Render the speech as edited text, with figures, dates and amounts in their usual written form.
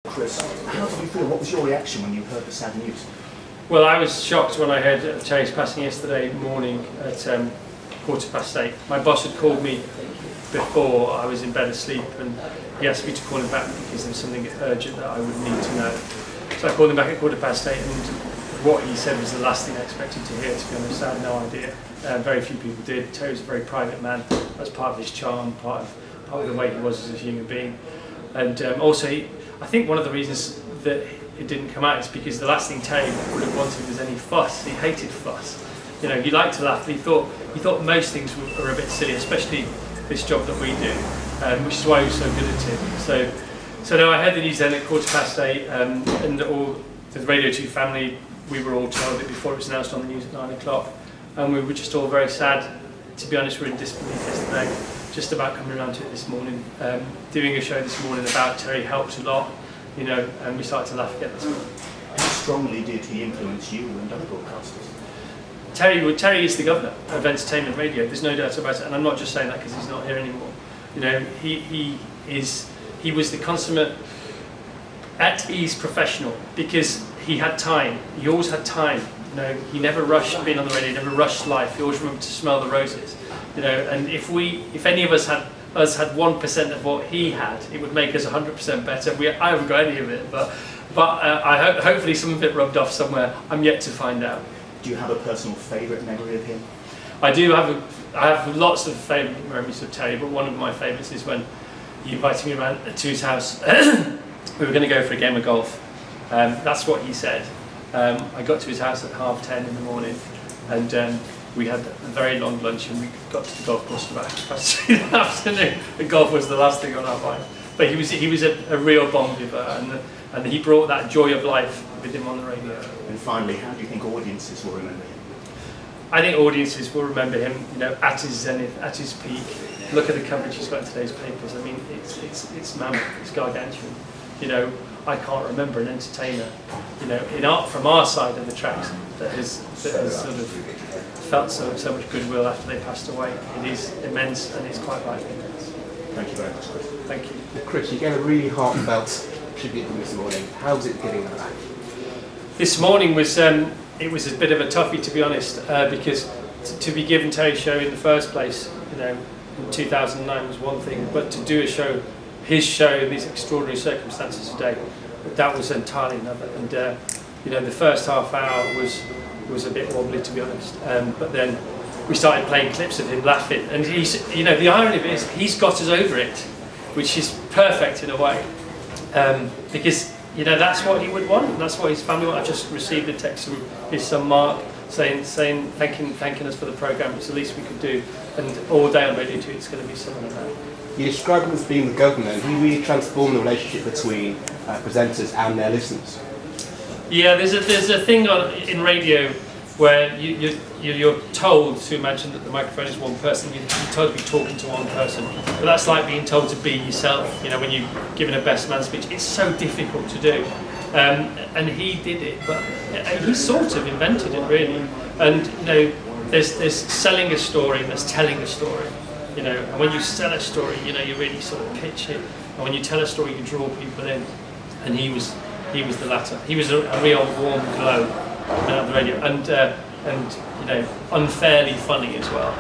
Chris, how did you feel? What was your reaction when you heard the sad news? Well, I was shocked when I heard Terry's passing yesterday morning at 8:15. My boss had called me before I was in bed asleep, and he asked me to call him back because there was something urgent that I would need to know. So I called him back at 8:15, and what he said was the last thing I expected to hear, to be honest. I had no idea. Very few people did. Terry was a very private man. That's part of his charm, part of the way he was as a human being. And also, I think one of the reasons that it didn't come out is because the last thing Terry would have wanted was any fuss. He hated fuss. You know, he liked to laugh. He thought most things were a bit silly, especially this job that we do, which is why he was so good at it. So no, I heard the news then at 8:15, and all the Radio 2 family, we were all told it before it was announced on the news at 9 o'clock, and we were just all very sad. To be honest, we were in disbelief yesterday, just about coming around to it this morning. Doing a show this morning about Terry helped a lot, you know, and we started to laugh again this morning. How strongly did he influence you and other broadcasters? Terry is the governor of entertainment radio. There's no doubt about it, and I'm not just saying that because he's not here anymore. You know, he was the consummate at-ease professional because he had time. He always had time. You know, he never rushed being on the radio. He never rushed life. He always remembered to smell the roses. You know, and if any of us had 1% of what he had, it would make us 100% better. I haven't got any of it, but hopefully some of it rubbed off somewhere. I'm yet to find out. Do you have a personal favourite memory of him? I do I have lots of favourite memories of Terry, but one of my favourites is when he invited me around to his house. We were going to go for a game of golf. That's what he said. I got to his house at 10:30 in the morning, and we had a very long lunch, and we got to the golf course about 3:30 in the afternoon. The golf was the last thing on our mind. But he was a real bon vivant, and he brought that joy of life with him on the radio. And finally, how do you think audiences will remember him? I think audiences will remember him, you know, at his zenith, at his peak. Look at the coverage he's got in today's papers. I mean, it's mammoth, it's gargantuan. You know, I can't remember an entertainer, you know, from our side of the tracks that has sort of felt so much goodwill after they passed away. It is immense, and it's quite rightly immense. Thank you very much, Chris. Thank you. Chris, you gave a really heartfelt tribute to him this morning. How was it getting that back? This morning was it was a bit of a toughie, to be honest, because to be given Terry's show in the first place, you know, in 2009 was one thing, but to do his show in these extraordinary circumstances today, that was entirely another. And you know, the first half hour was a bit wobbly, to be honest, but then we started playing clips of him laughing, and you know, the irony of it is he's got us over it, which is perfect in a way, because you know, that's what he would want, and that's what his family want. I just received a text from his son Mark saying thanking us for the programme. It's the least we could do, and all day on Radio 2 it's going to be something like that. You described him as being the governor, and he really transformed the relationship between presenters and their listeners. Yeah, there's a thing in radio where you're told to imagine that the microphone is one person. You're told to be talking to one person, but that's like being told to be yourself. You know, when you're giving a best man speech, it's so difficult to do. And he did it, but he sort of invented it really. And you know, there's selling a story and there's telling a story. You know, and when you sell a story, you know, you really sort of pitch it. And when you tell a story, you draw people in. And he was the latter. He was a real warm glow on the radio, and you know, unfairly funny as well.